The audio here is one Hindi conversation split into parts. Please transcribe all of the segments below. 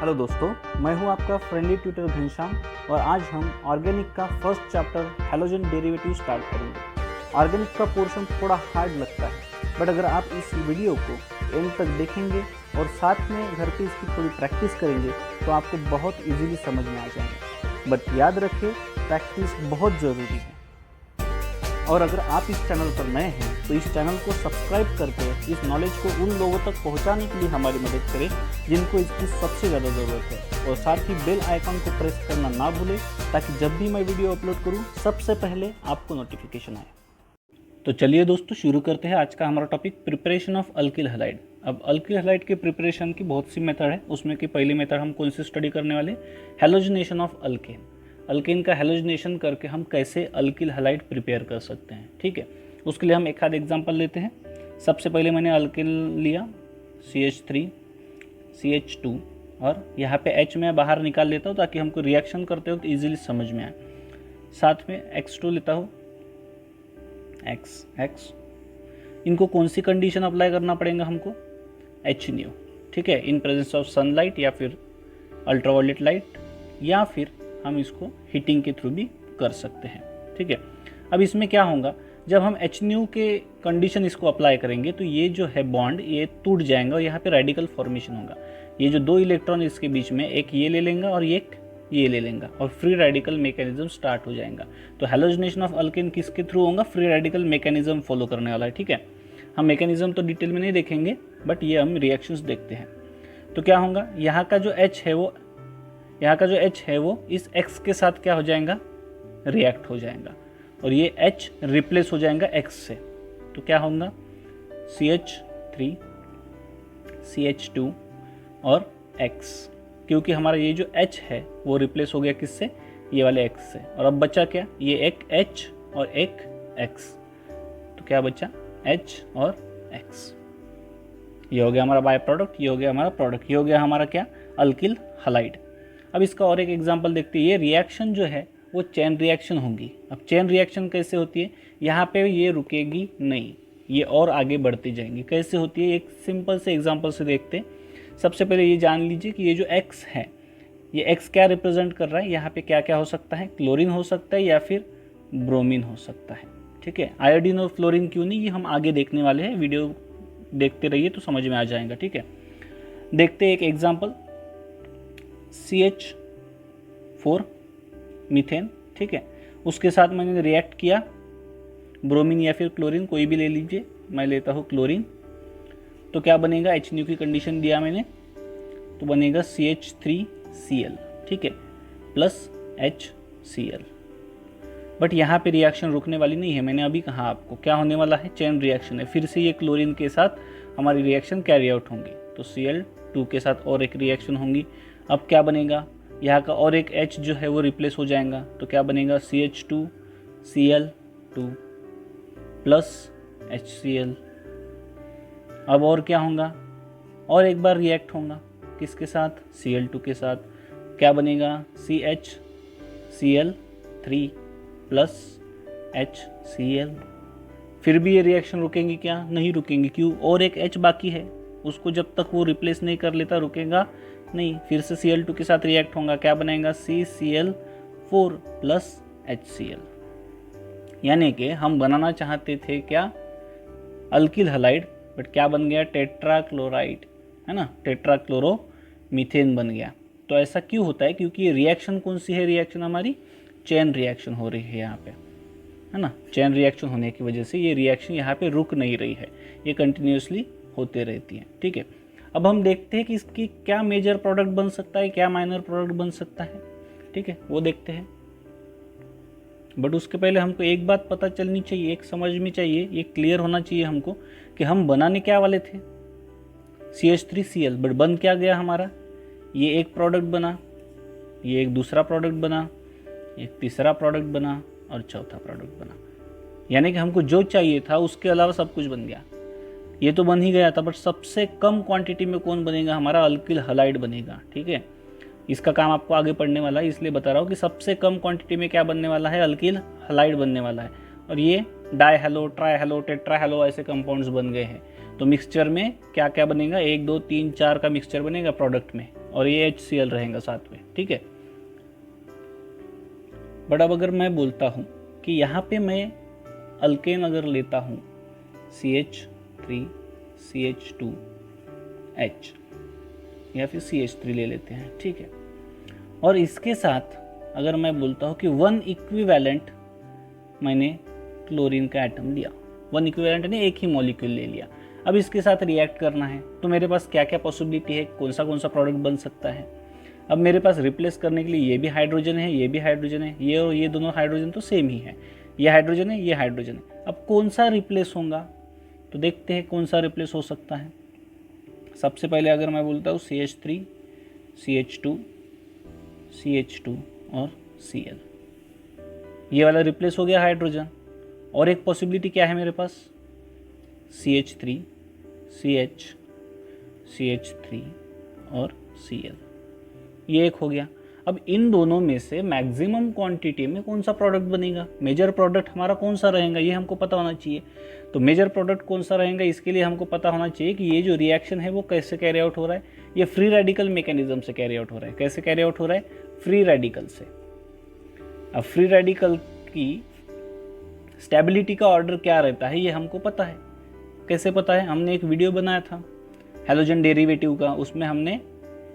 हेलो दोस्तों, मैं हूं आपका फ्रेंडली ट्यूटर घनश्याम और आज हम ऑर्गेनिक का first chapter halogen derivative start करेंगे। ऑर्गेनिक का पोर्शन थोड़ा हार्ड लगता है, बट अगर आप इस वीडियो को एंड तक देखेंगे और साथ में घर पे इसकी थोड़ी प्रैक्टिस करेंगे तो आपको बहुत इजीली समझ में आ जाएंगे। बट याद रखिए, प्रैक्टिस बहुत ज़रूरी है। और अगर आप इस चैनल पर नए हैं तो इस चैनल को सब्सक्राइब करके इस नॉलेज को उन लोगों तक पहुंचाने के लिए हमारी मदद करें जिनको इसकी सबसे ज़्यादा ज़रूरत है, और साथ ही बेल आइकन को प्रेस करना ना भूलें ताकि जब भी मैं वीडियो अपलोड करूं सबसे पहले आपको नोटिफिकेशन आए। तो चलिए दोस्तों, शुरू करते हैं आज का हमारा topic, preparation of alkyl halide. अब अल्किल हैलाइड के प्रिपरेशन की बहुत सी मेथड है, उसमें की पहली मेथड हम कौन सी स्टडी करने वाले, हैलोजनेशन ऑफ अल्केन। अल्केन का हैलोजनेशन करके हम कैसे अल्किल हैलाइड प्रिपेयर कर सकते हैं। ठीक है, उसके लिए हम एक आध एग्जांपल लेते हैं। सबसे पहले मैंने अल्किल लिया CH3 CH2 और यहाँ पे H मैं बाहर निकाल लेता हूँ ताकि हमको रिएक्शन करते वक्त ईजिली समझ में आए। साथ में X2 लेता हूँ, X इनको कौन सी कंडीशन अप्लाई करना पड़ेगा हमको, HNO। ठीक है, इन प्रेजेंस ऑफ सनलाइट या फिर अल्ट्रावायलेट लाइट, या फिर हम इसको हीटिंग के थ्रू भी कर सकते हैं। ठीक है, अब इसमें क्या होगा, जब हम HNO के कंडीशन इसको अप्लाई करेंगे तो ये जो है बॉन्ड ये टूट जाएगा और यहाँ पे रेडिकल फॉर्मेशन होगा। ये जो दो इलेक्ट्रॉन इसके बीच में, एक ये ले लेंगे और एक ये ले लेंगे और फ्री रेडिकल मैकेनिज्म स्टार्ट हो जाएगा। तो हैलोजनेशन ऑफ अल्केन किसके थ्रू होगा, फ्री रेडिकल मैकेनिज्म फॉलो करने वाला है। ठीक है, हम मैकेनिज्म तो डिटेल में नहीं देखेंगे, बट ये हम रिएक्शंस देखते हैं। तो क्या होगा, यहाँ का जो H है वो इस X के साथ क्या हो जाएगा, रिएक्ट हो जाएगा, और ये H रिप्लेस हो जाएगा X से। तो क्या होगा, CH3 CH2 और X, क्योंकि हमारा ये जो H है वो रिप्लेस हो गया किससे, ये वाले X से। और अब बचा क्या, ये एक H और एक X, तो क्या बचा, H और X। ये हो गया हमारा बाय प्रोडक्ट, ये हो गया हमारा प्रोडक्ट, ये हो गया हमारा क्या, अल्किल हैलाइड। अब इसका और एक एग्जांपल देखते हैं। ये रिएक्शन जो है वो चेन रिएक्शन होगी। अब चेन रिएक्शन कैसे होती है, यहाँ पे ये रुकेगी नहीं, ये और आगे बढ़ती जाएंगी। कैसे होती है, एक सिंपल से एग्जांपल से देखते हैं। सबसे पहले ये जान लीजिए कि ये जो X है, ये X क्या रिप्रेजेंट कर रहा है, यहाँ पे क्या क्या हो सकता है, क्लोरीन हो सकता है या फिर ब्रोमीन हो सकता है। ठीक है, आयोडीन और फ्लोरीन क्यों नहीं, ये हम आगे देखने वाले हैं, वीडियो देखते रहिए तो समझ में आ जाएगा। ठीक है, देखते हैं एक एग्जाम्पल, CH4 मीथेन। ठीक है, उसके साथ मैंने रिएक्ट किया, ब्रोमीन या फिर क्लोरीन कोई भी ले लीजिए, मैं लेता हूँ क्लोरीन। तो क्या बनेगा, HNO की कंडीशन दिया मैंने, तो बनेगा CH3Cl। ठीक है, प्लस HCl। बट यहाँ पे रिएक्शन रुकने वाली नहीं है, मैंने अभी कहा आपको क्या होने वाला है, चेन रिएक्शन है। फिर से ये क्लोरीन के साथ हमारी रिएक्शन कैरी आउट होंगी, तो Cl2 के साथ और एक रिएक्शन होंगी। अब क्या बनेगा, यहाँ का और एक H जो है वो रिप्लेस हो जाएगा, तो क्या बनेगा, CH2Cl2 प्लस HCl। अब और क्या होगा, और एक बार रिएक्ट होगा, किसके साथ, Cl2 के साथ। क्या बनेगा, CHCl3 प्लस HCl। फिर भी ये रिएक्शन रुकेंगी क्या, नहीं रुकेंगी, क्यों, और एक H बाकी है, उसको जब तक वो रिप्लेस नहीं कर लेता रुकेगा नहीं। फिर से Cl2 के साथ रिएक्ट होगा, क्या बनेगा, CCl4 प्लस HCl। यानी कि हम बनाना चाहते थे क्या, अल्किल हैलाइड, बट क्या बन गया, टेट्राक्लोराइड, है ना, टेट्राक्लोरोमीथेन बन गया। तो ऐसा क्यों होता है, क्योंकि ये रिएक्शन कौन सी है, रिएक्शन हमारी चेन रिएक्शन हो रही है यहाँ पे, है ना। चेन रिएक्शन होने की वजह से ये रिएक्शन यहाँ पे रुक नहीं रही है, ये कंटिन्यूसली होते रहती है। ठीक है, अब हम देखते हैं कि इसकी क्या मेजर प्रोडक्ट बन सकता है, क्या माइनर प्रोडक्ट बन सकता है। ठीक है, वो देखते हैं। बट उसके पहले हमको एक बात पता चलनी चाहिए, एक समझ में चाहिए, ये क्लियर होना चाहिए हमको कि हम बनाने क्या वाले थे, CH3Cl, बट बन क्या गया हमारा, ये एक प्रोडक्ट बना, ये एक दूसरा प्रोडक्ट बना, एक तीसरा प्रोडक्ट बना और चौथा प्रोडक्ट बना। यानी कि हमको जो चाहिए था उसके अलावा सब कुछ बन गया। ये तो बन ही गया था, बट सबसे कम क्वांटिटी में कौन बनेगा, हमारा अल्किल हैलाइड बनेगा। ठीक है, इसका काम आपको आगे पढ़ने वाला है, इसलिए बता रहा हूँ कि सबसे कम क्वांटिटी में क्या बनने वाला है, अल्किल हैलाइड बनने वाला है। और ये डाईहैलो, ट्राईहैलो, टेट्राहैलो ऐसे कंपाउंड्स बन गए हैं। तो मिक्सचर में क्या क्या बनेगा, 1 2 3 4 का मिक्सचर बनेगा प्रोडक्ट में। और ये HCl रहेगा साथ में, ठीक है। बट अब अगर मैं बोलता हूँ कि यहाँ पे मैं अल्केन अगर लेता हूँ CH3 CH2H या फिर CH3 ले लेते हैं, ठीक है, और इसके साथ अगर मैं बोलता हूँ कि 1 इक्विवेलेंट मैंने क्लोरीन का एटम लिया, 1 इक्विवेलेंट ने एक ही मॉलिक्यूल ले लिया, अब इसके साथ रिएक्ट करना है तो मेरे पास क्या क्या पॉसिबिलिटी है, कौन सा प्रोडक्ट बन सकता है। अब मेरे पास रिप्लेस करने के लिए ये भी हाइड्रोजन है, ये भी हाइड्रोजन है, ये और ये दोनों हाइड्रोजन तो सेम ही है, ये हाइड्रोजन है, ये हाइड्रोजन है। अब कौन सा रिप्लेस होगा, तो देखते हैं कौन सा रिप्लेस हो सकता है। सबसे पहले अगर मैं बोलता हूँ CH3 CH2 CH2 और Cl, ये वाला रिप्लेस हो गया हाइड्रोजन। और एक पॉसिबिलिटी क्या है मेरे पास, CH3 CH CH3 और Cl, ये एक हो गया। अब इन दोनों में से मैक्सिमम क्वांटिटी में कौन सा प्रोडक्ट बनेगा, मेजर प्रोडक्ट हमारा कौन सा रहेगा, ये हमको पता होना चाहिए। तो मेजर प्रोडक्ट कौन सा रहेगा, इसके लिए हमको पता होना चाहिए कि ये जो रिएक्शन है वो कैसे कैरी आउट हो रहा है। ये फ्री रेडिकल मैकेनिज्म से कैरी आउट हो रहा है। कैसे कैरी आउट हो रहा है, फ्री रेडिकल से। अब फ्री रेडिकल की स्टेबिलिटी का ऑर्डर क्या रहता है ये हमको पता है। कैसे पता है, हमने एक वीडियो बनाया था हैलोजन डेरिवेटिव का, उसमें हमने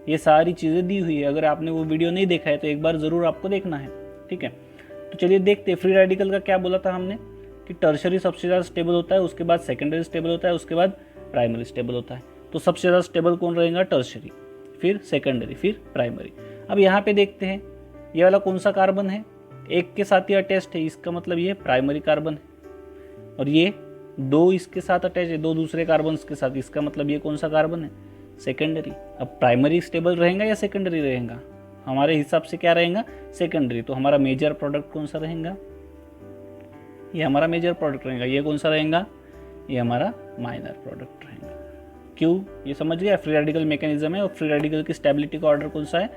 ये सारी चीज़ें दी हुई है। अगर आपने वो वीडियो नहीं देखा है तो एक बार ज़रूर आपको देखना है, ठीक है। तो चलिए देखते हैं फ्री रेडिकल का क्या बोला था हमने, कि टर्शरी सबसे ज़्यादा स्टेबल होता है, उसके बाद सेकेंडरी स्टेबल होता है, उसके बाद प्राइमरी स्टेबल होता है। तो सबसे ज़्यादा स्टेबल कौन रहेगा, टर्शरी, फिर सेकेंडरी, फिर प्राइमरी। अब यहाँ पे देखते हैं ये वाला कौन सा कार्बन है, एक के साथ ही अटैच्ड है, इसका मतलब ये प्राइमरी कार्बन है। और ये दो इसके साथ अटैच है, दो दूसरे कार्बन के साथ, इसका मतलब ये कौन सा कार्बन है, सेकेंडरी। अब प्राइमरी स्टेबल रहेगा या सेकेंडरी रहेगा, हमारे हिसाब से क्या रहेगा, सेकेंडरी। तो हमारा मेजर प्रोडक्ट कौन सा रहेगा, ये हमारा मेजर प्रोडक्ट रहेगा। ये कौन सा रहेगा, ये हमारा माइनर प्रोडक्ट रहेगा। क्यों, ये समझ गया, फ्री रेडिकल मैकेनिज्म है। और फ्री रेडिकल की स्टेबिलिटी का ऑर्डर कौन सा है,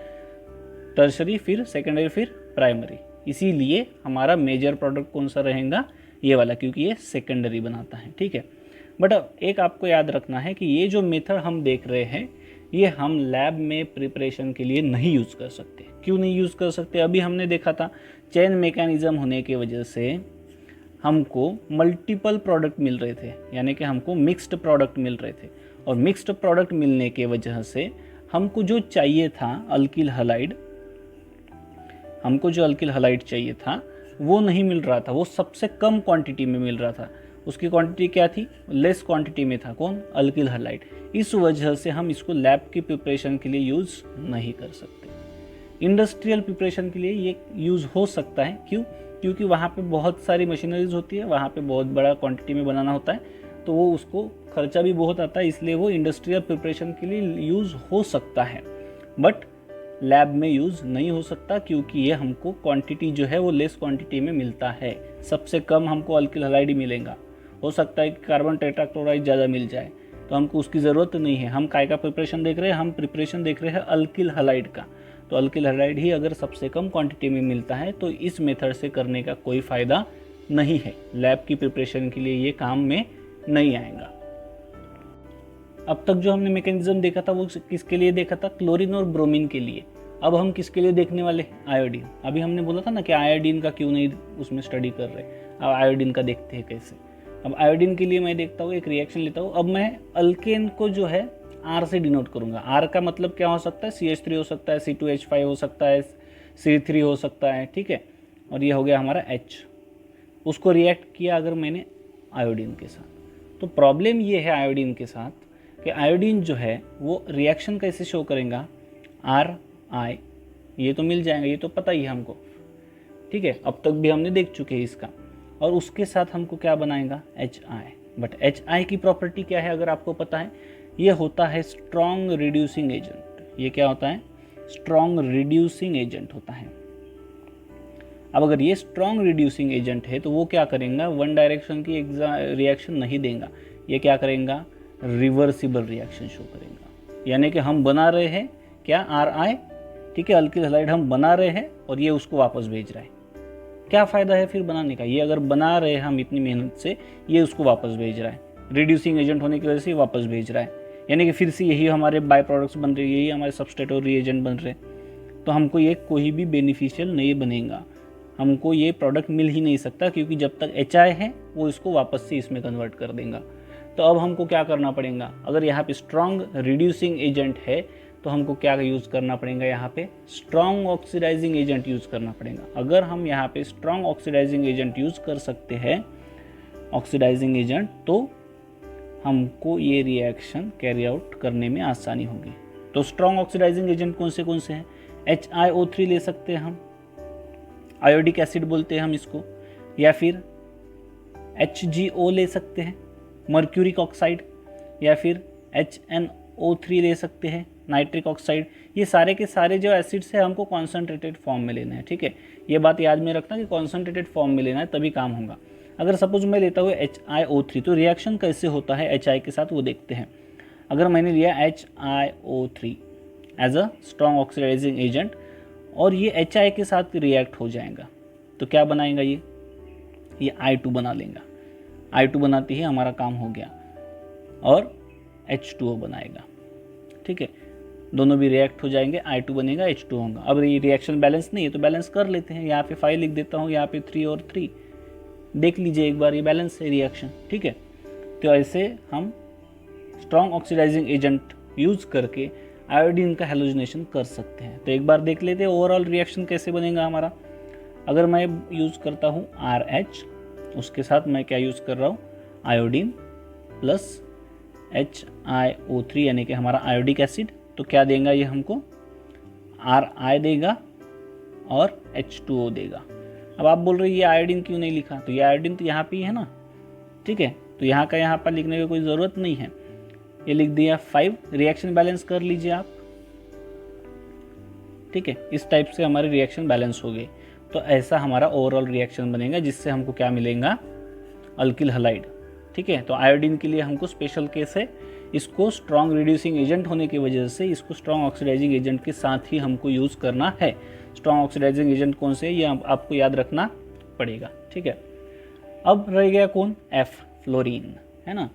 टर्शरी, फिर सेकेंडरी, फिर प्राइमरी। इसीलिए हमारा मेजर प्रोडक्ट कौन सा रहेगा, ये वाला, क्योंकि ये सेकेंडरी बनाता है, ठीक है। बट एक आपको याद रखना है कि ये जो मेथड हम देख रहे हैं ये हम लैब में प्रिपरेशन के लिए नहीं यूज़ कर सकते। क्यों नहीं यूज़ कर सकते, अभी हमने देखा था चेन मैकेनिज्म होने की वजह से हमको मल्टीपल प्रोडक्ट मिल रहे थे, यानी कि हमको मिक्स्ड प्रोडक्ट मिल रहे थे। और मिक्स्ड प्रोडक्ट मिलने के वजह से हमको जो चाहिए था अल्किल हलाइड, हमको जो अल्किल हलाइड चाहिए था वो नहीं मिल रहा था, वो सबसे कम क्वांटिटी में मिल रहा था। उसकी क्वांटिटी क्या थी, लेस क्वांटिटी में था, कौन, अल्किल हलाइड। इस वजह से हम इसको लैब की प्रिपरेशन के लिए यूज़ नहीं कर सकते। इंडस्ट्रियल प्रिपरेशन के लिए ये यूज़ हो सकता है, क्यों, क्योंकि वहाँ पे बहुत सारी मशीनरीज होती है, वहाँ पे बहुत बड़ा क्वांटिटी में बनाना होता है, तो वो उसको खर्चा भी बहुत आता है, इसलिए वो इंडस्ट्रियल प्रिपरेशन के लिए यूज़ हो सकता है। बट लैब में यूज़ नहीं हो सकता, क्योंकि ये हमको क्वांटिटी जो है वो लेस क्वांटिटी में मिलता है। सबसे कम हमको अल्किल हलाइड ही मिलेगा। हो सकता है कि कार्बन टेट्राक्लोराइड ज़्यादा मिल जाए, तो हमको उसकी ज़रूरत नहीं है। हम काय का प्रिपरेशन देख रहे हैं, हम प्रिपरेशन देख रहे हैं अल्किल हलाइड का। तो अल्किल हलाइड ही अगर सबसे कम क्वांटिटी में मिलता है तो इस मेथड से करने का कोई फ़ायदा नहीं है। लैब की प्रिपरेशन के लिए ये काम में नहीं आएगा। अब तक जो हमने मैकेनिज्म देखा था वो किसके लिए देखा था, क्लोरीन और ब्रोमीन के लिए। अब हम किसके लिए देखने वाले, आयोडीन। अभी हमने बोला था ना कि आयोडीन का क्यों नहीं उसमें स्टडी कर रहे, अब आयोडीन का देखते हैं कैसे। अब आयोडीन के लिए मैं देखता हूँ, एक रिएक्शन लेता हूँ। अब मैं अल्केन को जो है R से डिनोट करूँगा। R का मतलब क्या हो सकता है, CH3 हो सकता है, C2H5 हो सकता है, C3 हो सकता है, ठीक है। और ये हो गया हमारा H। उसको रिएक्ट किया अगर मैंने आयोडीन के साथ, तो प्रॉब्लम ये है आयोडीन के साथ कि आयोडीन जो है वो रिएक्शन कैसे शो करेगा, RI, ये तो मिल जाएगा, ये तो पता ही है हमको, ठीक है, अब तक भी हमने देख चुके हैं इसका। और उसके साथ हमको क्या बनाएगा, HI। बट HI की प्रॉपर्टी क्या है अगर आपको पता है, ये होता है स्ट्रॉन्ग रिड्यूसिंग एजेंट। ये क्या होता है, स्ट्रॉन्ग रिड्यूसिंग एजेंट होता है। अब अगर ये स्ट्रॉन्ग रिड्यूसिंग एजेंट है तो वो क्या करेगा, वन डायरेक्शन की रिएक्शन नहीं देगा, ये क्या करेगा, रिवर्सिबल रिएक्शन शो करेगा। यानी कि हम बना रहे हैं क्या, RI, ठीक है, अल्किल हलाइड हम बना रहे हैं और ये उसको वापस भेज रहा है। क्या फ़ायदा है फिर बनाने का, ये अगर बना रहे हैं हम इतनी मेहनत से, ये उसको वापस भेज रहा है, रिड्यूसिंग एजेंट होने की वजह से वापस भेज रहा है। यानी कि फिर से यही हमारे बाय प्रोडक्ट्स बन रहे, यही हमारे सबस्ट्रेट और रिएजेंट बन रहे, तो हमको ये कोई भी बेनिफिशियल नहीं बनेगा, हमको ये प्रोडक्ट मिल ही नहीं सकता, क्योंकि जब तक HI है वो इसको वापस से इसमें कन्वर्ट कर देगा। तो अब हमको क्या करना पड़ेगा, अगर यहाँ पे स्ट्रॉन्ग रिड्यूसिंग एजेंट है तो हमको क्या यूज़ करना पड़ेगा, यहाँ पे स्ट्रॉन्ग ऑक्सीडाइजिंग एजेंट यूज़ करना पड़ेगा। अगर हम यहाँ पे स्ट्रॉन्ग ऑक्सीडाइजिंग एजेंट यूज़ कर सकते हैं, ऑक्सीडाइजिंग एजेंट, तो हमको ये रिएक्शन कैरी आउट करने में आसानी होगी। तो स्ट्रॉन्ग ऑक्सीडाइजिंग एजेंट कौन से हैं, HiO3 ले सकते हैं हम, आयोडिक एसिड बोलते हैं हम इसको, या फिर HgO ले सकते हैं, मर्क्यूरिक ऑक्साइड, या फिर HNO3 ले सकते हैं, नाइट्रिक ऑक्साइड। ये सारे के सारे जो एसिड्स है हमको कॉन्सनट्रेटेड फॉर्म में लेना है, ठीक है। ये बात याद में रखना कि कॉन्सनट्रेटेड फॉर्म में लेना है, तभी काम होगा। अगर सपोज मैं लेता हूँ HiO3, तो रिएक्शन कैसे होता है HI के साथ वो देखते हैं। अगर मैंने लिया HiO3 as a strong oxidising agent और ये HI के साथ रिएक्ट हो जाएगा, तो क्या बनाएगा ये I2 बना लेगा। I2 बनाते ही हमारा काम हो गया, और H2O बनाएगा, ठीक है। दोनों भी रिएक्ट हो जाएंगे, I2 बनेगा, H2 होगा। अब ये रिएक्शन बैलेंस नहीं है तो बैलेंस कर लेते हैं, यहाँ पे 5 लिख देता हूँ, यहाँ पे 3 और 3, देख लीजिए एक बार, ये बैलेंस है रिएक्शन, ठीक है। तो ऐसे हम स्ट्रॉन्ग ऑक्सीडाइजिंग एजेंट यूज़ करके आयोडीन का हेलोजिनेशन कर सकते हैं। तो एक बार देख लेते हैं ओवरऑल रिएक्शन कैसे बनेगा हमारा। अगर मैं यूज़ करता हूँ RH, उसके साथ मैं क्या यूज़ कर रहा हूँ, आयोडीन प्लस HiO3 यानी कि हमारा आयोडिक एसिड, तो क्या देगा ये हमको, RI देगा और H2O देगा। अब आप बोल रहे हैं ये आयोडीन क्यों नहीं लिखा, तो ये आयोडीन तो यहाँ पे ही है ना, ठीक है। तो यहाँ का यहाँ पर लिखने की कोई ज़रूरत नहीं है, ये लिख दिया 5। रिएक्शन बैलेंस कर लीजिए आप, ठीक है। इस टाइप से हमारे रिएक्शन बैलेंस हो गए। तो ऐसा हमारा ओवरऑल रिएक्शन बनेगा, जिससे हमको क्या मिलेगा, अल्किल हलाइड, ठीक है। तो आयोडीन के लिए हमको स्पेशल केस है, इसको स्ट्रॉन्ग रिड्यूसिंग एजेंट होने की वजह से इसको स्ट्रॉन्ग ऑक्सीडाइजिंग एजेंट के साथ ही हमको यूज़ करना है। स्ट्रॉन्ग ऑक्सीडाइजिंग एजेंट कौन से है ये आपको याद रखना पड़ेगा, ठीक है। अब रह गया कौन, F, फ्लोरीन, है ना।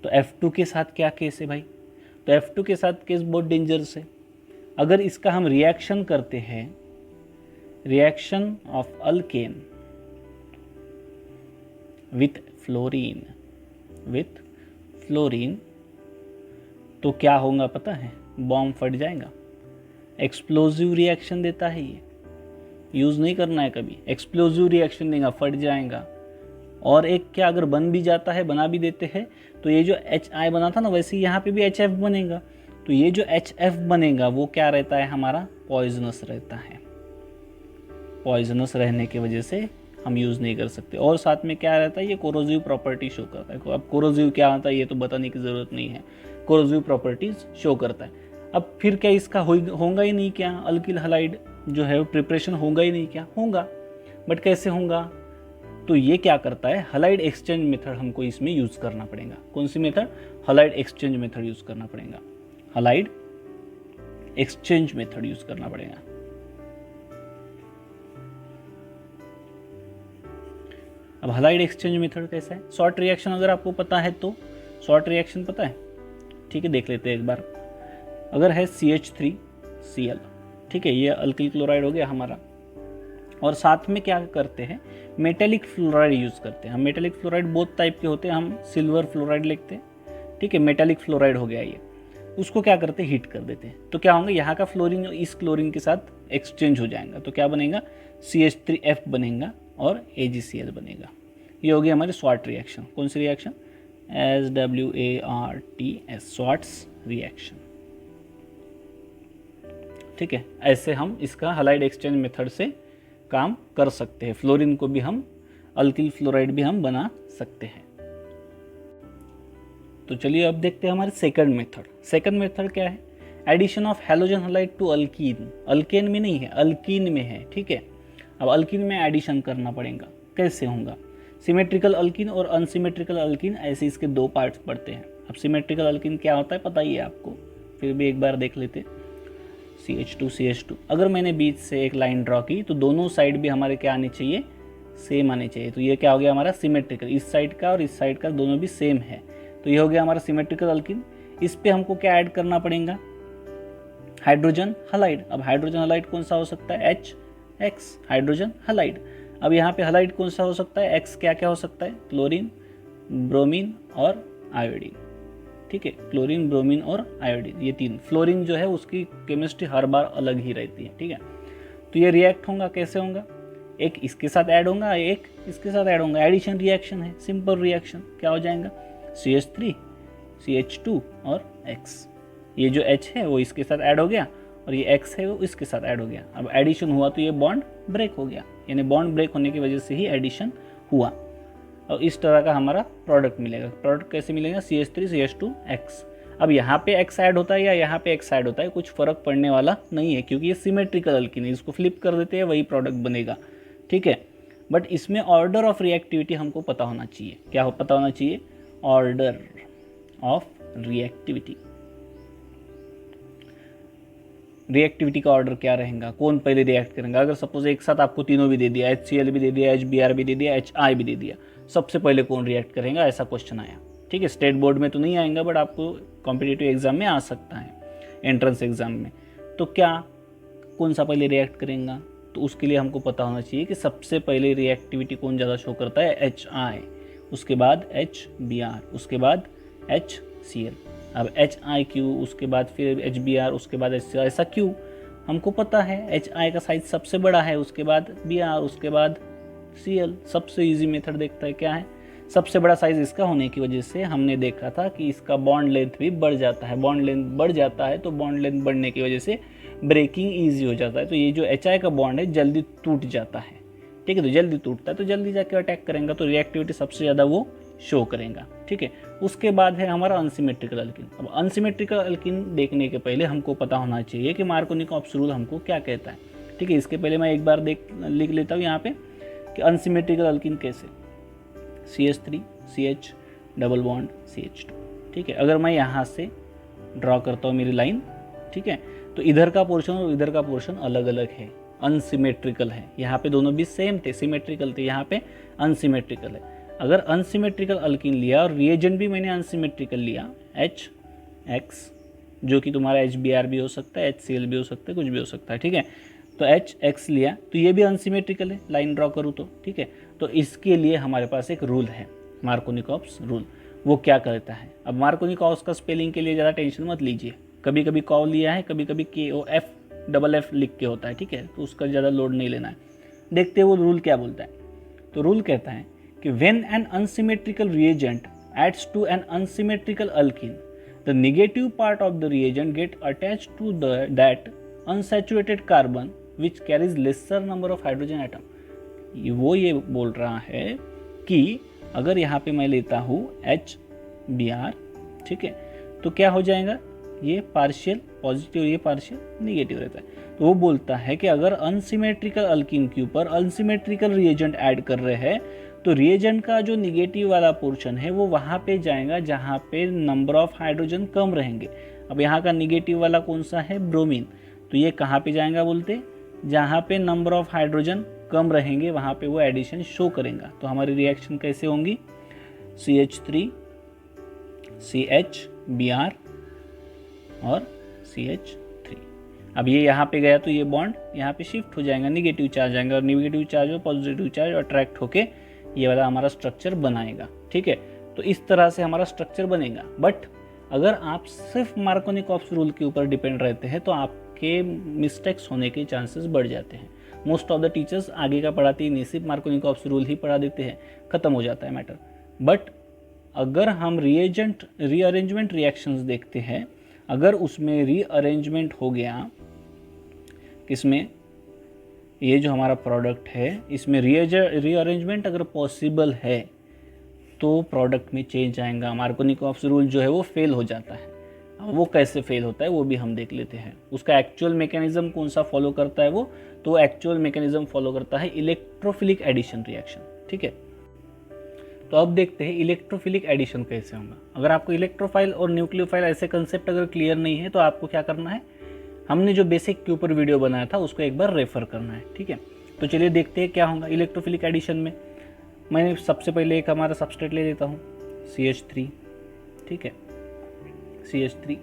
तो F2 के साथ क्या केस है भाई, तो F2 के साथ केस बहुत डेंजरस है। अगर इसका हम रिएक्शन करते हैं, reaction of alkane with fluorine, तो क्या होगा पता है, बॉम्ब फट जाएगा। एक्सप्लोजिव रिएक्शन देता है ये, यूज़ नहीं करना है कभी, एक्सप्लोजिव रिएक्शन देगा, फट जाएगा। और एक क्या, अगर बन भी जाता है, बना भी देते हैं, तो ये जो HI बना था ना, वैसे यहाँ पे भी HF बनेगा। तो ये जो HF बनेगा वो क्या रहता है हमारा, पॉइजनस रहता है। पॉइजनस रहने की वजह से हम यूज़ नहीं कर सकते। और साथ में क्या रहता है, ये कोरोजिव प्रॉपर्टी शो करता है। अब कोरोजिव क्या होता है ये तो बताने की ज़रूरत नहीं है, कोरोजिव प्रॉपर्टीज शो करता है। अब फिर क्या इसका होगा ही नहीं क्या, अल्किल हलाइड जो है वो प्रिपरेशन होगा ही नहीं क्या, होगा, बट कैसे होगा, तो ये क्या करता है, हलाइड एक्सचेंज मेथड हमको इसमें यूज़ करना पड़ेगा। कौन सी method, halide exchange method use करना पड़ेगा, हलाइड एक्सचेंज मेथड यूज़ करना पड़ेगा। अब हलाइड एक्सचेंज मेथड कैसा है, शॉर्ट रिएक्शन अगर आपको पता है तो, शॉर्ट रिएक्शन पता है, ठीक है, देख लेते हैं एक बार। अगर है CH3Cl, ठीक है, ये अल्किल क्लोराइड हो गया हमारा, और साथ में क्या करते हैं, मेटेलिक फ्लोराइड यूज़ करते हैं हम। मेटेलिक फ्लोराइड बहुत टाइप के होते हैं, हम सिल्वर फ्लोराइड लिखते हैं, ठीक है। मेटेलिक फ्लोराइड हो गया ये, उसको क्या करते हैं, हीट कर देते हैं। तो क्या होंगे, यहाँ का फ्लोरीन इस क्लोरीन के साथ एक्सचेंज हो जाएगा, तो क्या बनेगा, CH3F बनेगा और AgCl बनेगा। ये हो गई हमारी स्वार्ट रिएक्शन। कौन सी रिएक्शन, SWARTS, स्वार्ट्स रिएक्शन, ठीक है। ऐसे हम इसका हलाइड एक्सचेंज मेथड से काम कर सकते हैं। फ्लोरीन को भी हम, अल्किल फ्लोराइड भी हम बना सकते हैं। तो चलिए अब देखते हैं हमारे सेकंड मेथड। सेकंड मेथड क्या है, addition of halogen halide to alkene. Alkane में नहीं है, अल्कीन में है, ठीक है। अब अल्कीन में एडिशन करना पड़ेगा, कैसे होगा, सिमेट्रिकल अल्कीन और अनसिमेट्रिकल अल्कीन, ऐसे इसके दो पार्ट्स पड़ते हैं। अब सिमेट्रिकल अल्कीन क्या होता है पता ही है आपको, फिर भी एक बार देख लेते। CH2 अगर मैंने बीच से एक लाइन ड्रॉ की तो दोनों साइड भी हमारे क्या आने चाहिए, सेम आने चाहिए। तो ये क्या हो गया हमारा सिमेट्रिकल, इस साइड का और इस साइड का दोनों भी सेम है, तो ये हो गया हमारा सिमेट्रिकल अल्कीन। इस पे हमको क्या ऐड करना पड़ेगा, हाइड्रोजन हलाइड। अब हाइड्रोजन हलाइड कौन सा हो सकता है, HX, हाइड्रोजन हलाइड। अब यहाँ पे हलाइड कौन सा हो सकता है, X क्या क्या हो सकता है, क्लोरीन, ब्रोमीन और आयोडीन। ठीक है, क्लोरीन, ब्रोमीन और आयोडीन, ये तीन। फ्लोरीन जो है उसकी केमिस्ट्री हर बार अलग ही रहती है। ठीक है, तो ये रिएक्ट होगा, कैसे होगा, एक इसके साथ ऐड होगा, एक इसके साथ ऐड होगा, एडिशन रिएक्शन है, सिंपल रिएक्शन। क्या हो जाएगा, CH3 CH2 और X। ये जो H है वो इसके साथ ऐड हो गया और ये X है वो इसके साथ ऐड हो गया। अब एडिशन हुआ तो ये बॉन्ड ब्रेक हो गया, यानी बॉन्ड ब्रेक होने की वजह से ही एडिशन हुआ और इस तरह का हमारा प्रोडक्ट मिलेगा। प्रोडक्ट कैसे मिलेगा, CH3 CH2 X। अब यहाँ पे X ऐड होता है या यहाँ पे X ऐड होता है, कुछ फर्क पड़ने वाला नहीं है, क्योंकि ये सिमेट्रिकल अल्कीन है, इसको फ्लिप कर देते हैं वही प्रोडक्ट बनेगा। ठीक है, बट इसमें ऑर्डर ऑफ रिएक्टिविटी हमको पता होना चाहिए। क्या हो पता होना चाहिए, ऑर्डर ऑफ रिएक्टिविटी। रिएक्टिविटी का ऑर्डर क्या रहेगा, कौन पहले रिएक्ट करेंगे। अगर सपोज एक साथ आपको तीनों भी दे दिया, HCl भी दे दिया, HBr भी दे दिया, HI भी दे दिया, सबसे पहले कौन रिएक्ट करेगा, ऐसा क्वेश्चन आया। ठीक है, स्टेट बोर्ड में तो नहीं आएगा बट आपको कॉम्पिटिटिव एग्जाम में आ सकता है, एंट्रेंस एग्जाम में। तो क्या कौन सा पहले रिएक्ट करेगा, तो उसके लिए हमको पता होना चाहिए कि सबसे पहले रिएक्टिविटी कौन ज़्यादा शो करता है, HI, उसके बाद HBr, उसके बाद HCl। अब HIQ, उसके बाद फिर HBr, उसके बाद HCl, ऐसा क्यों, हमको पता है HI का साइज सबसे बड़ा है, उसके बाद Br, उसके बाद Cl। सबसे इजी मेथड देखता है क्या है, सबसे बड़ा साइज इसका होने की वजह से हमने देखा था कि इसका बॉन्ड लेंथ भी बढ़ जाता है। बॉन्ड लेंथ बढ़ जाता है तो बॉन्ड लेंथ बढ़ने की वजह से ब्रेकिंग ईजी हो जाता है। तो ये जो HI का बॉन्ड है जल्दी टूट जाता है। ठीक है, तो जल्दी टूटता है तो जल्दी जाके अटैक करेगा, तो रिएक्टिविटी सबसे ज़्यादा वो शो करेगा। ठीक है, उसके बाद है हमारा अनसिमेट्रिकल अल्कीन। अब अनसिमेट्रिकल अल्कीन देखने के पहले हमको पता होना चाहिए कि मार्कोनिकॉप्स रूल हमको क्या कहता है। ठीक है, इसके पहले मैं एक बार लिख लेता हूँ यहाँ पे कि अनसिमेट्रिकल अल्कीन कैसे, CH3 CH double bond CH2। ठीक है, अगर मैं यहाँ से ड्रॉ करता हूँ मेरी लाइन, ठीक है, तो इधर का पोर्शन और इधर का पोर्शन अलग अलग है, अनसिमेट्रिकल है। यहाँ पे दोनों भी सेम थे, सिमेट्रिकल थे, यहाँ पे अनसिमेट्रिकल है। अगर अनसिमेट्रिकल अल्कीन लिया और रिएजेंट भी मैंने अनसिमेट्रिकल लिया, HX, जो कि तुम्हारा HBr भी हो सकता है, HCl भी हो सकता है, कुछ भी हो सकता है। ठीक है, तो HX लिया तो ये भी अनसिमेट्रिकल है, लाइन ड्रॉ करूँ तो। ठीक है, तो इसके लिए हमारे पास एक रूल है, मार्कोनिकॉप्स रूल। वो क्या कहता है, अब मार्कोनिकॉप्स का स्पेलिंग के लिए ज़्यादा टेंशन मत लीजिए, कभी कभी कॉ लिया है, कभी कभी KOF लिख के होता है। ठीक है, तो उसका ज़्यादा लोड नहीं लेना है। देखते हैं वो रूल क्या बोलता है। तो रूल कहता है कि when an unsymmetrical reagent adds to an unsymmetrical alkene, the negative part of the reagent get attached to that unsaturated carbon which carries lesser number of hydrogen atom। वो ये बोल रहा है कि अगर यहाँ पे मैं लेता हूँ HBr, ठीक है, तो क्या हो जाएगा, ये पार्शियल पॉजिटिव, ये पार्शियल निगेटिव रहता है। तो वो बोलता है कि अगर अनसिमेट्रिकल अल्कीन के ऊपर अनसिमेट्रिकल रिएजेंट ऐड कर रहे हैं तो रिएजेंट का जो निगेटिव वाला पोर्शन है वो वहाँ पे जाएगा जहाँ पे नंबर ऑफ हाइड्रोजन कम रहेंगे। अब यहाँ का निगेटिव वाला कौन सा है, ब्रोमीन, तो ये कहाँ पे जाएगा बोलते, जहाँ पे नंबर ऑफ हाइड्रोजन कम रहेंगे वहाँ पे वो एडिशन शो करेगा। तो हमारी रिएक्शन कैसे होंगी, CH3 CHBr और CH3। अब ये यहाँ पे गया तो ये बॉन्ड यहाँ पे शिफ्ट हो जाएगा, निगेटिव चार्ज आएगा और निगेटिव चार्ज और पॉजिटिव चार्ज अट्रैक्ट होके ये वाला हमारा स्ट्रक्चर बनाएगा। ठीक है, तो इस तरह से हमारा स्ट्रक्चर बनेगा। बट अगर आप सिर्फ मार्कोनिकॉप्स रूल के ऊपर डिपेंड रहते हैं तो आपके मिस्टेक्स होने के चांसेस बढ़ जाते हैं। मोस्ट ऑफ द टीचर्स आगे का पढ़ाते ही नहीं, सिर्फ मार्कोनिकॉप्स रूल ही पढ़ा देते हैं, ख़त्म हो जाता है मैटर। बट अगर हम रीअरेंजमेंट रिएक्शंस देखते हैं, अगर उसमें रीअरेंजमेंट हो गया, किसमें, ये जो हमारा प्रोडक्ट है इसमें रीअरेंजमेंट अगर पॉसिबल है तो प्रोडक्ट में चेंज आएगा, मार्कोनिकॉप्स रूल जो है वो फेल हो जाता है। अब वो कैसे फेल होता है वो भी हम देख लेते हैं। उसका एक्चुअल मैकेनिज्म कौन सा फॉलो करता है वो, तो एक्चुअल मैकेनिज्म फॉलो करता है इलेक्ट्रोफिलिक एडिशन रिएक्शन। ठीक है, तो अब देखते हैं इलेक्ट्रोफिलिक एडिशन कैसे होगा। अगर आपको इलेक्ट्रोफाइल और न्यूक्लियोफाइल ऐसे कंसेप्ट अगर क्लियर नहीं है तो आपको क्या करना है, हमने जो बेसिक के ऊपर वीडियो बनाया था उसको एक बार रेफर करना है। ठीक है, तो चलिए देखते हैं क्या होगा इलेक्ट्रोफिलिक एडिशन में। मैंने सबसे पहले एक हमारा सबस्ट्रेट ले लेता हूँ CH3, ठीक है, CH3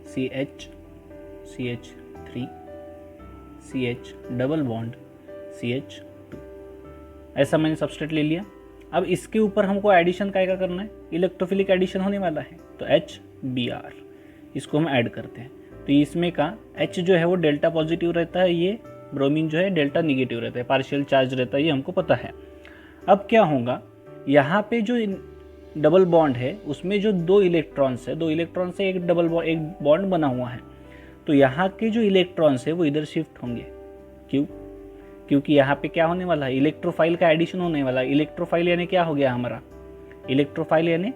CH CH3 CH double bond CH2। ऐसा मैंने सबस्ट्रेट ले लिया। अब इसके ऊपर हमको एडिशन क्या करना है, इलेक्ट्रोफिलिक एडिशन होने वाला है, तो HBr इसको हम ऐड करते हैं। तो इसमें का H जो है वो डेल्टा पॉजिटिव रहता है, ये ब्रोमीन जो है डेल्टा निगेटिव रहता है, पार्शियल चार्ज रहता है, ये हमको पता है। अब क्या होगा, यहाँ पे जो डबल बॉन्ड है उसमें जो दो इलेक्ट्रॉन्स है, एक डबल बॉन्ड, एक बॉन्ड बना हुआ है, तो यहाँ के जो इलेक्ट्रॉन्स है वो इधर शिफ्ट होंगे। क्यों? क्योंकि यहाँ पे क्या होने वाला है, इलेक्ट्रोफाइल का एडिशन होने वाला है। इलेक्ट्रोफाइल यानी क्या हो गया हमारा, इलेक्ट्रोफाइल यानी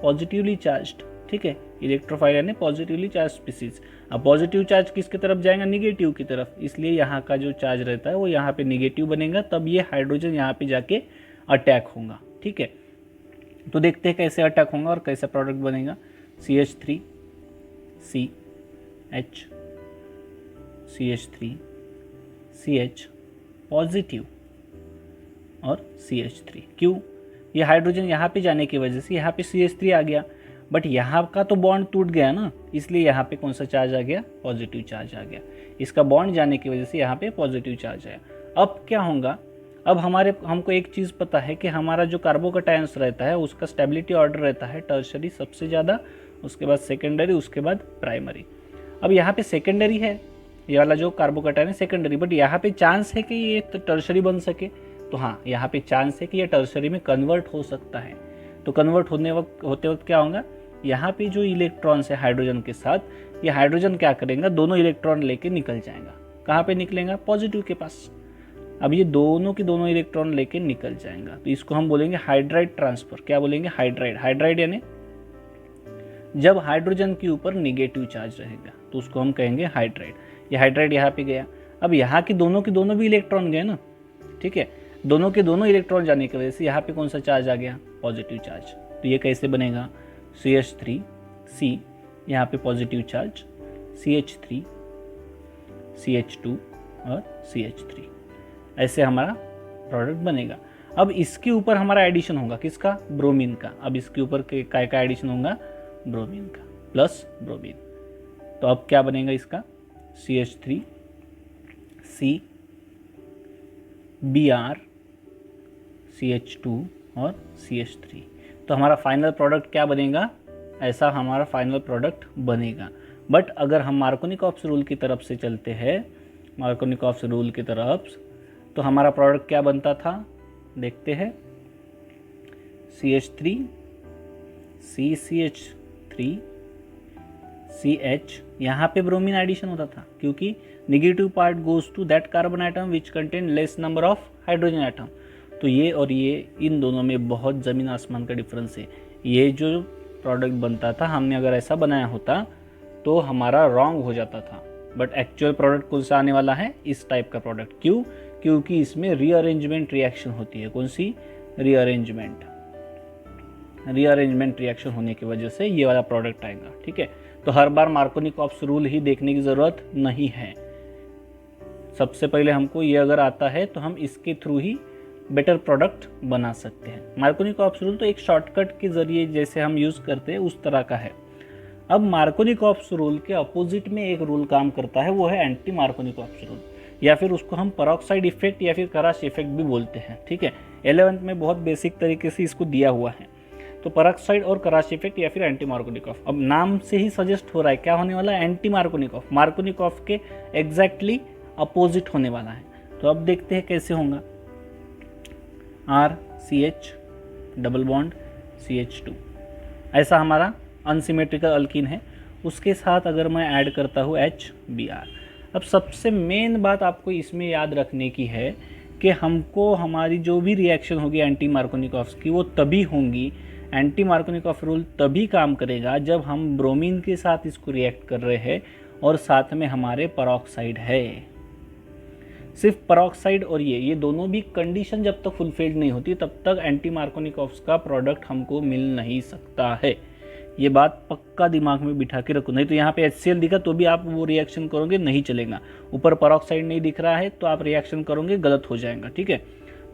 पॉजिटिवली चार्ज्ड, ठीक है, इलेक्ट्रोफाइल यानी पॉजिटिवली चार्ज स्पीसीज। अब पॉजिटिव चार्ज किसकी तरफ जाएगा, निगेटिव की तरफ, इसलिए यहाँ का जो चार्ज रहता है वो यहाँ पे निगेटिव बनेगा, तब ये हाइड्रोजन यहाँ पे जाके अटैक होगा, ठीक है। तो देखते हैं कैसे अटैक होगा और कैसे प्रोडक्ट बनेगा। CH3 CH CH3 CH positive और CH3। क्यों? ये हाइड्रोजन यहाँ पे जाने की वजह से यहाँ पे CH3 आ गया, बट यहाँ का तो बॉन्ड टूट गया ना, इसलिए यहाँ पे कौन सा चार्ज आ गया, पॉजिटिव चार्ज आ गया। इसका बॉन्ड जाने की वजह से यहाँ पे पॉजिटिव चार्ज आया। अब क्या होगा, अब हमको एक चीज़ पता है कि हमारा जो कार्बोकैटायंस रहता है उसका स्टेबिलिटी ऑर्डर रहता है टर्शरी सबसे ज़्यादा, उसके बाद सेकेंडरी, उसके बाद प्राइमरी। अब यहाँ पे सेकेंडरी है, ये वाला जो कार्बोकैटायन है सेकेंडरी, बट यहाँ पे चांस है कि ये टर्शरी बन सके, तो हाँ यहाँ पे चांस है कि ये टर्शरी में कन्वर्ट हो सकता है। तो कन्वर्ट होते वक्त क्या होगा, यहाँ पे जो इलेक्ट्रॉन्स है हाइड्रोजन के साथ, ये हाइड्रोजन क्या करेगा, दोनों इलेक्ट्रॉन लेके निकल जाएगा। कहाँ पे निकलेगा, पॉजिटिव के पास। अब ये दोनों के दोनों इलेक्ट्रॉन लेके निकल जाएगा, तो इसको हम बोलेंगे हाइड्राइड ट्रांसफर। क्या बोलेंगे, हाइड्राइड। हाइड्राइड यानी जब हाइड्रोजन के ऊपर निगेटिव चार्ज रहेगा तो उसको हम कहेंगे हाइड्राइड। ये हाइड्राइड यहाँ पे गया, अब यहाँ के दोनों भी इलेक्ट्रॉन गए ना, ठीक है, दोनों के दोनों इलेक्ट्रॉन जाने की वजह से यहाँ पे कौन सा चार्ज आ गया, पॉजिटिव चार्ज। तो ये कैसे बनेगा, CH3 C यहाँ पे पॉजिटिव चार्ज, CH3 CH2 और CH3, ऐसे हमारा प्रोडक्ट बनेगा। अब इसके ऊपर हमारा एडिशन होगा किसका, ब्रोमीन का। अब इसके ऊपर काय का एडिशन होगा, ब्रोमीन का प्लस ब्रोमीन। तो अब क्या बनेगा इसका, CH3 C Br CH2 और CH3। तो हमारा फाइनल प्रोडक्ट क्या बनेगा, ऐसा हमारा फाइनल प्रोडक्ट बनेगा। बट अगर हम मार्कोनिकॉफ्स रूल की तरफ से चलते हैं, मार्कोनिकॉफ्स रूल की तरफ, तो हमारा प्रोडक्ट क्या बनता था, देखते हैं, CH3 CCH3 CH, यहाँ पे ब्रोमीन एडिशन होता था क्योंकि negative part goes to that carbon atom which contain less number of hydrogen atom. तो ये और ये, इन दोनों में बहुत ज़मीन आसमान का डिफरेंस है। ये जो प्रोडक्ट बनता था, हमने अगर ऐसा बनाया होता तो हमारा रॉन्ग हो जाता था, बट एक्चुअल प्रोडक्ट कौन सा आने वाला है, इस टाइप का प्रोडक्ट। क्यों? क्योंकि इसमें रीअरेंजमेंट रिएक्शन होती है। कौन सी, रीअरेंजमेंट रिएक्शन होने की वजह से ये वाला प्रोडक्ट आएगा, ठीक है। तो हर बार मार्कोनिकॉफ्स रूल ही देखने की ज़रूरत नहीं है। सबसे पहले हमको ये अगर आता है तो हम इसके थ्रू ही बेटर प्रोडक्ट बना सकते हैं। मार्कोनिकॉफ्स रूल तो एक शॉर्टकट के ज़रिए जैसे हम यूज़ करते हैं उस तरह का है। अब मार्कोनिकॉफ्स रूल के अपोजिट में एक रूल काम करता है, वो है एंटी मार्कोनिकॉफ्स रूल, या फिर उसको हम पेरोक्साइड इफेक्ट या फिर कराश इफेक्ट भी बोलते हैं, ठीक है। 11th में बहुत बेसिक तरीके से इसको दिया हुआ है। तो पेरोक्साइड और कराश इफेक्ट या फिर एंटी मार्कोनिकॉफ, अब नाम से ही सजेस्ट हो रहा है क्या होने वाला है, एंटी मार्कोनिकॉफ। मार्कोनिकॉफ के एग्जैक्टली अपोजिट होने वाला है। तो अब देखते हैं कैसे होगा। RCH डबल बॉन्ड CH2, ऐसा हमारा अनसिमेट्रिकल अल्कीन है। उसके साथ अगर मैं ऐड करता हूँ HBr। अब सबसे मेन बात आपको इसमें याद रखने की है कि हमको हमारी जो भी रिएक्शन होगी एंटी मार्कोनिकॉफ्स की, वो तभी होंगी, एंटी मार्कोनिकॉफ रूल तभी काम करेगा जब हम ब्रोमीन के साथ इसको रिएक्ट कर रहे हैं और साथ में हमारे पेरोक्साइड है। सिर्फ पेरोक्साइड और ये दोनों भी कंडीशन जब तक फुलफिल्ड नहीं होती तब तक एंटी मार्कोनिकॉफ्स का प्रोडक्ट हमको मिल नहीं सकता है। ये बात पक्का दिमाग में बिठा के रखो, नहीं तो यहाँ पे HCl दिखा तो भी आप वो रिएक्शन करोगे, नहीं चलेगा। ऊपर पेरोक्साइड नहीं दिख रहा है तो आप रिएक्शन करोगे, गलत हो जाएगा, ठीक है।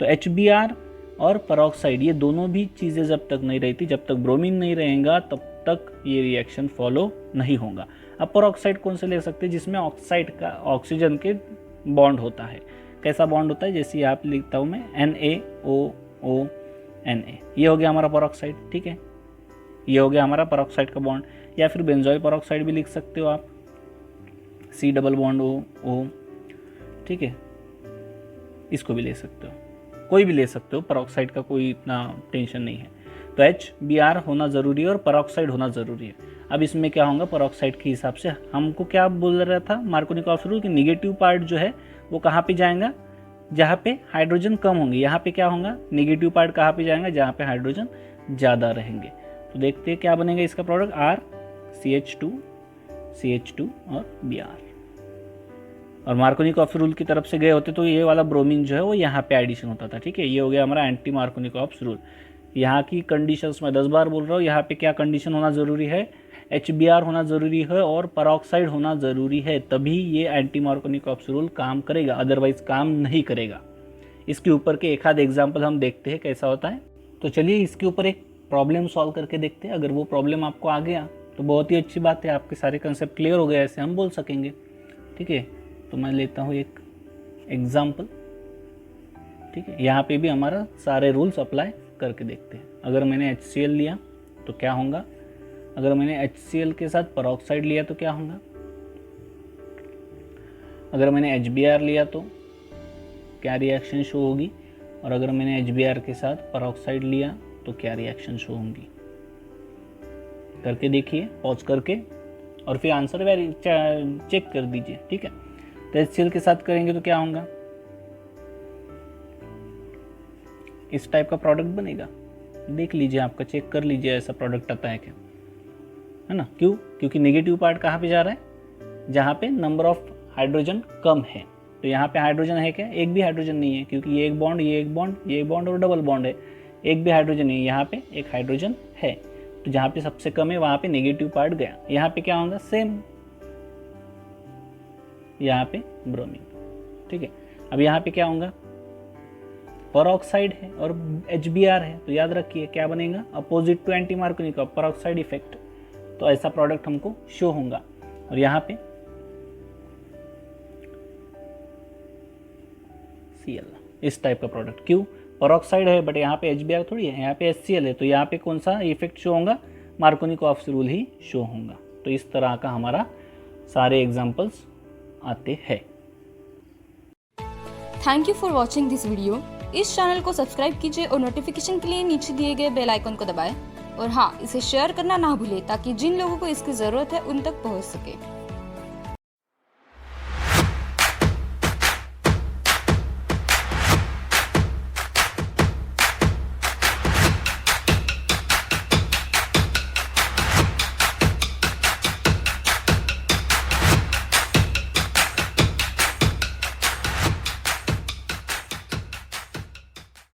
तो HBr और पेरोक्साइड, ये दोनों भी चीज़ें जब तक नहीं रहती, जब तक ब्रोमीन नहीं रहेगा तब तक ये रिएक्शन फॉलो नहीं होगा। अब पेरोक्साइड कौन से ले सकते हैं, जिसमें ऑक्साइड का ऑक्सीजन के बॉन्ड होता है। कैसा बॉन्ड होता है, जैसे यहाँ पे लिखता हूँ मैं NaOO Na, ये हो गया हमारा पेरोक्साइड। ठीक है, ये हो गया हमारा पेरोक्साइड का बॉन्ड। या फिर बेंजोइल पेरोक्साइड भी लिख सकते हो आप, C डबल बॉन्ड O। ठीक है, इसको भी ले सकते हो, कोई भी ले सकते हो, पेरोक्साइड का कोई इतना टेंशन नहीं है। तो HBr होना ज़रूरी है और पेरोक्साइड होना ज़रूरी है। अब इसमें क्या होगा, पेरोक्साइड के हिसाब से हमको क्या बोल रहा था मार्कोनिकॉफ रूल कि निगेटिव पार्ट जो है वो कहाँ पे जाएगा, जहाँ पे हाइड्रोजन कम होंगे। यहाँ पे क्या होगा, निगेटिव पार्ट कहाँ पे जाएगा, जहाँ पे हाइड्रोजन ज़्यादा रहेंगे। तो देखते हैं क्या बनेगा इसका प्रोडक्ट, R CH2 और Br। और मार्कोनिकॉफ रूल की तरफ से गए होते तो ये वाला ब्रोमीन जो है वो यहाँ पे एडिशन होता था। ठीक है, ये हो गया हमारा एंटी मार्कोनिकॉफ रूल। यहाँ की कंडीशंस मैं 10 बार बोल रहा हूँ, यहाँ पे क्या कंडीशन होना ज़रूरी है, HBr होना ज़रूरी है और पेरोक्साइड होना ज़रूरी है, तभी ये एंटी मार्कोनिकॉफ रूल काम करेगा, अदरवाइज काम नहीं करेगा। इसके ऊपर के एक आध एग्जाम्पल हम देखते हैं कैसा होता है। तो चलिए इसके ऊपर एक प्रॉब्लम सॉल्व करके देखते हैं। अगर वो प्रॉब्लम आपको आ गया तो बहुत ही अच्छी बात है, आपके सारे कंसेप्ट क्लियर हो गए, ऐसे हम बोल सकेंगे। ठीक है, तो मैं लेता हूँ एक एग्जाम्पल। ठीक है, यहाँ पे भी हमारा सारे रूल्स अप्लाई करके देखते हैं। अगर मैंने HCl लिया तो क्या होगा, अगर मैंने HCl के साथ पेरोक्साइड लिया तो क्या होगा, अगर मैंने HBr लिया तो क्या रिएक्शन शो होगी, और अगर मैंने HBr के साथ पेरोक्साइड लिया तो क्या रिएक्शन शो होंगी। करके देखिए पॉज करके, और फिर आंसर चेक कर दीजिए। ठीक है, तो HCl के साथ करेंगे तो क्या होगा, इस टाइप का प्रोडक्ट बनेगा। देख लीजिए, आपका चेक कर लीजिए ऐसा प्रोडक्ट आता है क्या, है ना। क्यों, क्योंकि नेगेटिव पार्ट कहाँ पे जा रहा है, जहाँ पे नंबर ऑफ हाइड्रोजन कम है। तो यहाँ पे हाइड्रोजन है क्या, एक भी हाइड्रोजन नहीं है, क्योंकि ये एक बॉन्ड, ये एक बॉन्ड, ये एक बॉन्ड और डबल बॉन्ड है, एक भी हाइड्रोजन नहीं है। यहाँ पे एक हाइड्रोजन है, तो जहाँ पे सबसे कम है वहाँ पे नेगेटिव पार्ट गया। यहाँ पे क्या होगा, सेम, यहाँ पे ब्रोमीन। ठीक है, अब यहाँ पे क्या होगा, पेरोक्साइड है और HBr है, तो याद रखिए क्या बनेगा, opposite to anti Markovnikov, peroxide effect. तो ऐसा प्रोडक्ट हमको शो होगा। और यहाँ पे Cl, इस टाइप का प्रोडक्ट। क्यों, पेरोक्साइड है बट यहाँ पे HBr थोड़ी है, यहाँ पे HCl है, तो यहाँ पे कौन सा इफेक्ट शो होगा, मार्कोनिकॉफ रूल ही शो होगा। तो इस तरह का हमारा सारे एग्जाम्पल्स आते हैं। Thank you for watching this video. इस चैनल को सब्सक्राइब कीजिए और नोटिफिकेशन के लिए नीचे दिए गए बेल आइकन को दबाएं। और हाँ, इसे शेयर करना ना भूलें ताकि जिन लोगों को इसकी ज़रूरत है उन तक पहुंच सके।